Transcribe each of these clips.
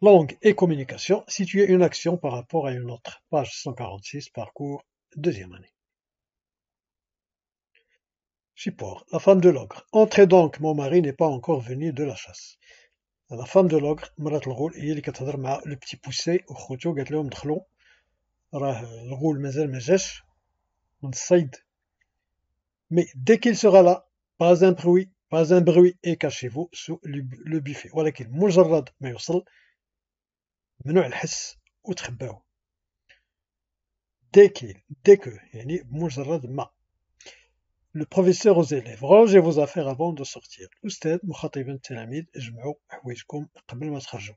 Langue et communication, situer une action par rapport à une autre. Page 146, parcours, deuxième année. Support. La femme de l'ogre. Entrez donc, mon mari n'est pas encore venu de la chasse. La femme de l'ogre, مرات الغول, هي اللي كتهضر مع le petit poussé وخوتو قالت لهم دخلوا راه الغول مازال ما جاش من الصيد. Mais dès qu'il sera là, pas un bruit et cachez-vous sous le buffet. ولكن مجرد ما يوصل ممنوع الحس وتخباو. dès que يعني بمجرد ما. Le professeur aux élèves, rangez vos affaires avant de sortir. الأستاذ مخاطبا التلاميذ اجمعوا حوايجكم قبل ما تخرجوا.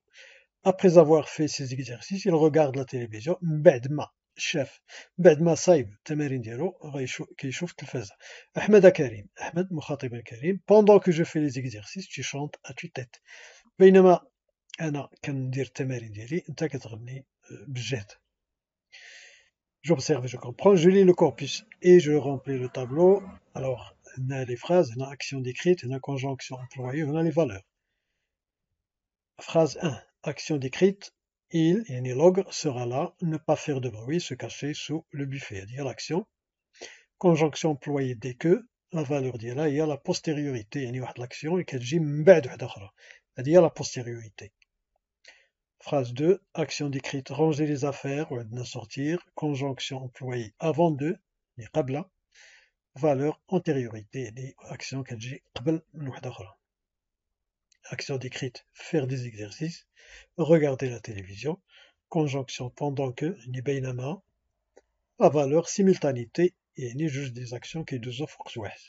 Après avoir fait ces exercices, il regarde la télévision. من بعد ما شاف من بعد ما صايب التمارين ديالو كيشوف التلفازة. أحمد مخاطبا كريم, pendant que je fais les exercices tu chantes à tue-tête. بينما أنا كندير التمارين ديالي أنت كتغني بالجهد. J'observe et je comprends, je lis le corpus et je remplis le tableau. Alors, on a les phrases, on a action décrite, on a conjonction employée, on a les valeurs. Phrase 1. Action décrite. Il, yani l'ogre, sera là, ne pas faire de bruit, se cacher sous le buffet. C'est-à-dire l'action. Conjonction employée dès que, la valeur ديالها هي la postériorité. يعني واحد l'action اللي كتجي من بعد واحدة أخرى. C'est-à-dire la postériorité. Phrase 2, action décrite, ranger les affaires, ou sortir, conjonction employée avant de, les qabla, valeur, antériorité, les actions كتجي قبل من وحدة أخرى. Action décrite, faire des exercices, regarder la télévision, conjonction pendant que, ni بينما, la valeur, simultanéité, et ni juste des actions qui deux offrent واحد.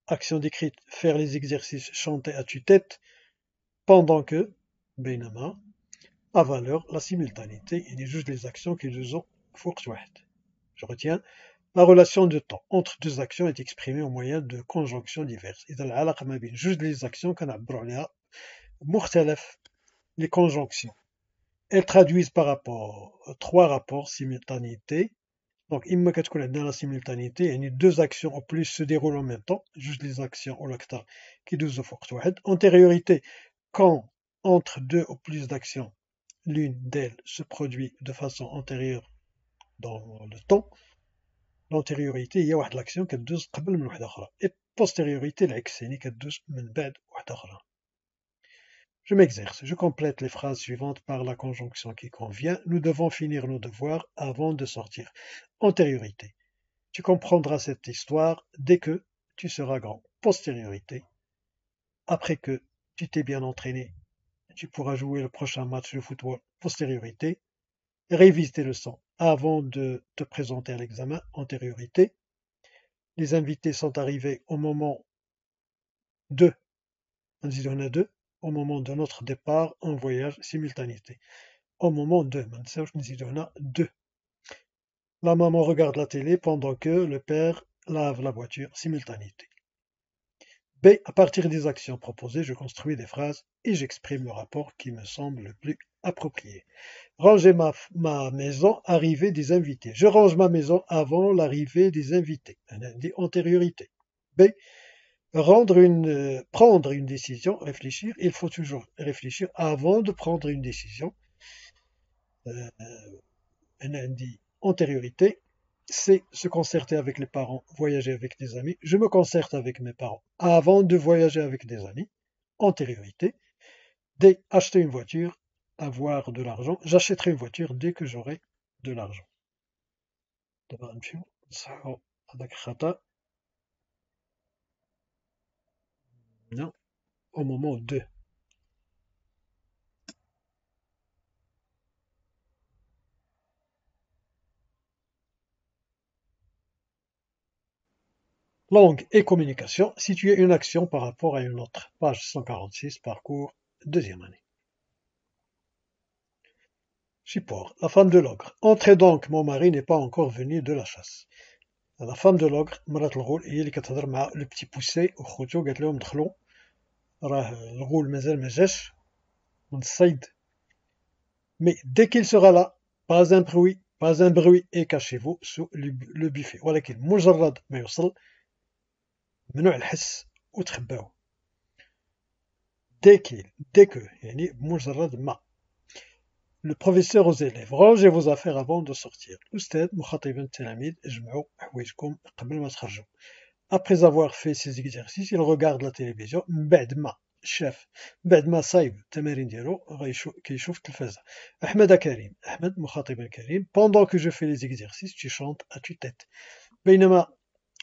Action décrite, faire les exercices, chanter à tue-tête, pendant que, بينما, la valeur, la simultanéité, et juste les actions qui deux ont force واحد. Je retiens, la relation de temps entre deux actions est exprimée au moyen de conjonctions diverses. إذا العلاقة ما بين جوج les actions كنعبروا عليها مختلف les conjonctions. Elles traduisent par rapport trois rapports simultanéité. Donc إما كتكون عندنا la simultanéité يعني deux actions au plus se déroulent en même temps, juste les actions ou l'acteur qui دوزو في وقت واحد. Antériorité, quand entre deux ou plus d'actions l'une d'elles se produit de façon antérieure dans le temps, l'antériorité هي واحد l'action كدوز قبل من وحدة أخرى. Et postériorité العكس يعني كدوز من بعد وحدة أخرى. Je m'exerce, je complète les phrases suivantes par la conjonction qui convient. Nous devons finir nos devoirs avant de sortir. Antériorité. Tu comprendras cette histoire dès que tu seras grand. Postériorité. Après que tu t'es bien entraîné, tu pourras jouer le prochain match de football. Postériorité. Révise tes leçons avant de te présenter à l'examen. Antériorité. Les invités sont arrivés au moment de, au moment de notre départ en voyage. Simultanéité. Au moment de, de. La maman regarde la télé pendant que le père lave la voiture. Simultanéité. B. À partir des actions proposées, je construis des phrases et j'exprime le rapport qui me semble le plus approprié. Ranger ma maison, arrivée des invités. Je range ma maison avant l'arrivée des invités. Antériorité. B. Prendre une décision, réfléchir. Il faut toujours réfléchir avant de prendre une décision. Antériorité. C'est se concerter avec les parents, voyager avec des amis. Je me concerte avec mes parents avant de voyager avec des amis. Antériorité. D. Acheter une voiture, avoir de l'argent. J'achèterai une voiture dès que j'aurai de l'argent. Non, au moment de. Langue et communication, situer une action par rapport à une autre. Page 146, parcours, deuxième année. Support. La femme de l'ogre. Entrez donc, mon mari n'est pas encore venu de la chasse. La femme de l'ogre, مرات الغول, هي اللي كتهضر مع le petit poussé وخوتو قالت لهم دخلوا راه الغول مازال ما جاش من الصيد. Mais dès qu'il sera là, pas un bruit et cachez-vous sous le buffet. ولكن مجرد ما يوصل ممنوع الحس وتخباو. dès que يعني بمجرد ما. Le professeur aux élèves rangez vos affaires avant de sortir. الأستاذ مخاطبا التلاميذ اجمعوا حوايجكم قبل ما تخرجوا. Après avoir fait ces exercices, il regarde la télévision بعد ما شاف بعد ما صايب التمارين ديالو كيشوف التلفازة. أحمد مخاطبا كريم pendant que je fais les exercices tu chantes à tue-tête. بينما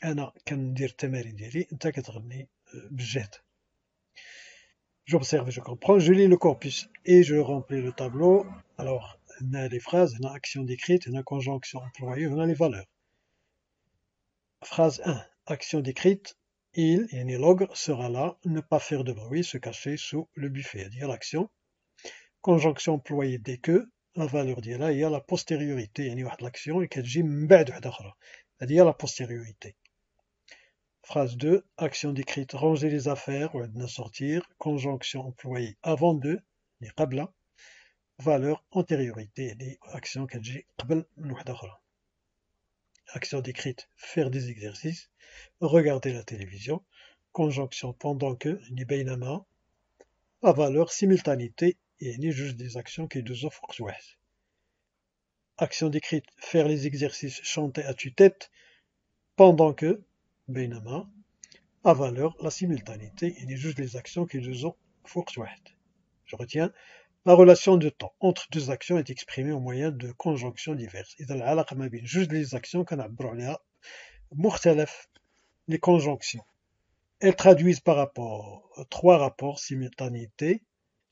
أنا كندير التمارين ديالي أنت كتغني بالجهد. J'observe et je comprends, je lis le corpus et je remplis le tableau. Alors, on a les phrases, on a action décrite, on a conjonction employée, on a les valeurs. Phrase 1. Action décrite. Il, yani l'ogre, sera là, ne pas faire de bruit, se cacher sous le buffet. Dire l'action. Conjonction employée dès que, la valeur ديالها هي la postériorité, يعني واحد l'action اللي كتجي من بعد وحدة أخرى. هذه هي la postériorité. Phrase 2. Action décrite. Ranger les affaires, ou sortir. Conjonction employée avant de, يعني قبل. Valeur antériorité, يعني action كتجي قبل من وحدة أخرى. Action décrite. Faire des exercices. Regarder la télévision. Conjonction pendant que, يعني بينما. La valeur simultanéité, يعني جوج des actions كيدوزو في وقت واحد. Action décrite. Faire les exercices. Chanter à tue-tête. Pendant que, بينما. La valeur, la simultanéité, يعني جوج des actions كيدوزو في وقت واحد. Je retiens. La relation de temps entre deux actions est exprimée au moyen de conjonctions diverses. إذا العلاقة ما بين جوج les actions كنعبروا عليها بمختلف les conjonctions. Elles traduisent par rapport trois rapports simultanéité.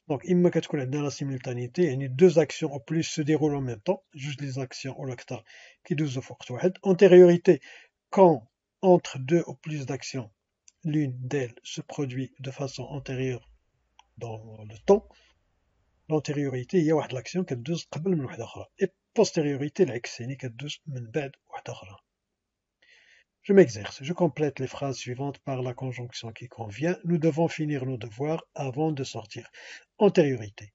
Donc إما كتكون عندنا la simultanéité يعني deux actions au plus se déroulent en même temps, جوج les actions أو الأكثر كيدوزو في وقت واحد. Antériorité quand entre deux ou plus d'actions l'une d'elles se produit de façon antérieure dans le temps. L'antériorité هي واحد l'action كدوز قبل من وحدة أخرى. Et postériorité العكس يعني كدوز من بعد وحدة أخرى. Je m'exerce, je complète les phrases suivantes par la conjonction qui convient. Nous devons finir nos devoirs avant de sortir. Antériorité.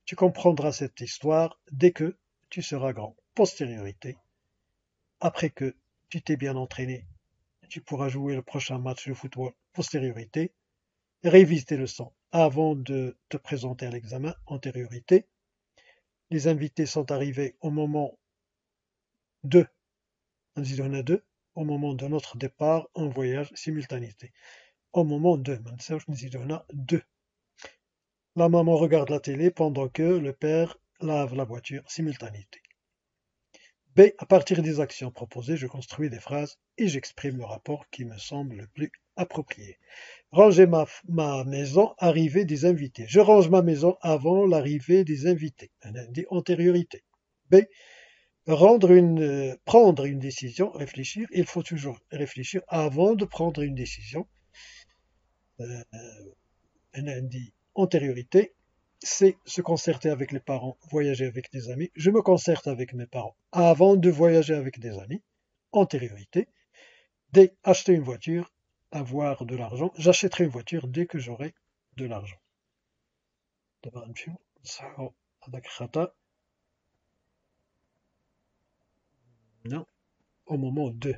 Tu comprendras cette histoire dès que tu seras grand. Postériorité. Après que tu t'es bien entraîné, tu pourras jouer le prochain match de football. Postériorité. Révise tes leçons avant de te présenter à l'examen. Antériorité. Les invités sont arrivés au moment de, au moment de notre départ en voyage simultanéité. Au moment de, de. La maman regarde la télé pendant que le père lave la voiture simultanéité. B. À partir des actions proposées, je construis des phrases et j'exprime le rapport qui me semble le plus approprié. Ranger ma maison, arrivée des invités. Je range ma maison avant l'arrivée des invités. Un indice antériorité. B. Prendre une décision, réfléchir. Il faut toujours réfléchir avant de prendre une décision. Un indice antériorité. C. Se concerter avec les parents, voyager avec des amis. Je me concerte avec mes parents avant de voyager avec des amis. Antériorité. D. Acheter une voiture, avoir de l'argent. J'achèterai une voiture dès que j'aurai de l'argent. دابا نمشيو نصححو هذاك الخطأ. Non, au moment de.